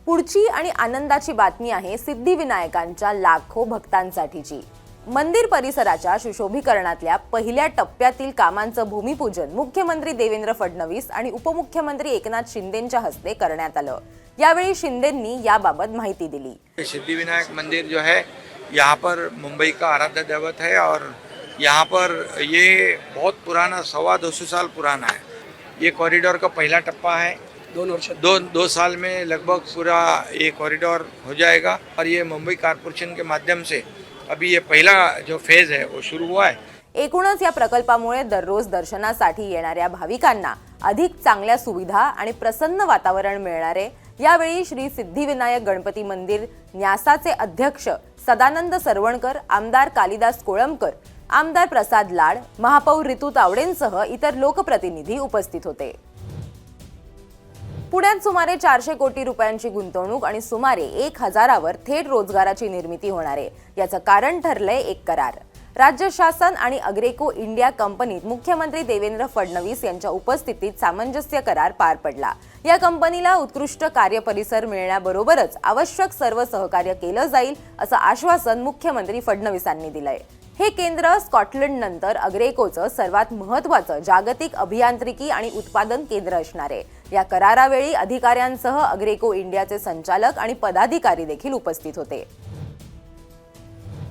पुढची आणि आनंदाची बातमी आहे सिद्धिविनायकांच्या लाखो भक्तांसाठीची। मंदिर परिसराच्या सुशोभीकरणातल्या पहिल्या टप्प्यातील कामांचं भूमिपूजन मुख्यमंत्री देवेंद्र फडणवीस आणि उपमुख्यमंत्री एकनाथ शिंदेंच्या हस्ते करण्यात आलं। यावेळी शिंदेंनी याबाबत माहिती दिली। सिद्धिविनायक मंदिर जो है यहाँ पर मुंबई का आराध्य दैवत है और यहाँ पर ये बहुत पुराना 250 साल पुराना है। ये कॉरिडोर का पहला टप्पा है। दो साल में लगभग पूरा ये कॉरिडोर हो जाएगा और ये मुंबई कॉर्पोरेशन के माध्यम से अभी ये पहला जो फेज है वो शुरू हुआ है। एकूणच या प्रकल्पामुळे दररोज दर्शनासाठी येणाऱ्या भाविकांना अधिक चांगल्या सुविधा आणि प्रसन्न वातावरण मिळणार आहे। यावेळी श्री सिद्धिविनायक गणपती मंदिर न्यासाचे अध्यक्ष सदानंद सरवणकर, आमदार कालिदास कोळंबकर, आमदार प्रसाद लाड, महापौर रितू तावडेंसह इतर लोकप्रतिनिधी उपस्थित होते। पुण्यात सुमारे 400 कोटी रुपयांची गुंतवणूक आणि सुमारे 1000वर थेट रोजगाराची निर्मिती होणार आहे। याचं कारण ठरलंय एक करार। राज्य शासन आणि अग्रेको इंडिया कंपनीत मुख्यमंत्री देवेंद्र फडणवीस यांच्या उपस्थितीत सामंजस्य करार पार पडला। या कंपनीला उत्कृष्ट कार्यपरिसर मिळण्याबरोबरच आवश्यक सर्व सहकार्य केलं जाईल असं आश्वासन मुख्यमंत्री फडणवीसांनी दिलंय। हे केंद्र स्कॉटलंड नंतर अग्रेकोचं सर्वात महत्त्वाचं जागतिक अभियांत्रिकी आणि उत्पादन केंद्र असणार आहे। या करारावेळी अधिकाऱ्यांसह अग्रेको इंडियाचे संचालक आणि पदाधिकारी देखील उपस्थित होते।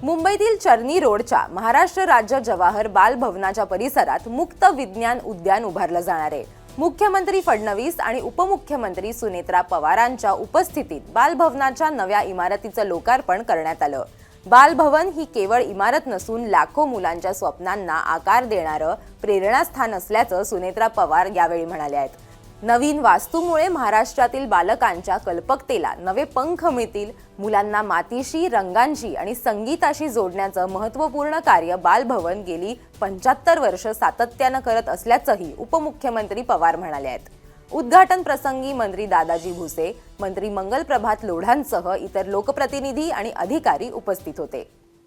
मुंबईतील चर्नी रोडच्या महाराष्ट्र राज्य जवाहर बाल भवनाच्या परिसरात मुक्त विज्ञान उद्यान उभारलं जाणार आहे। मुख्यमंत्री फडणवीस आणि उपमुख्यमंत्री सुनेत्रा पवारांच्या उपस्थितीत बालभवनाच्या नव्या इमारतीचं लोकार्पण करण्यात आलं। बालभवन ही केवळ इमारत नसून लाखो मुलांच्या स्वप्नांना आकार देणारं प्रेरणास्थान असल्याचं सुनेत्रा पवार यावेळी म्हणाल्या आहेत। नवीन वास्तूमुळे महाराष्ट्रातील बालकांच्या कल्पकतेला नवे पंख मिळतील। मुलांना मातीशी, रंगांशी आणि संगीताशी जोडण्याचं महत्त्वपूर्ण कार्य बालभवन गेली 75 वर्ष सातत्यानं करत असल्याचंही उपमुख्यमंत्री पवार म्हणाले आहेत। उद्घाटन प्रसंगी मंत्री दादाजी भुसे, मंत्री मंगल प्रभात लोढांसह इतर लोकप्रतिनिधी आणि अधिकारी उपस्थित होते।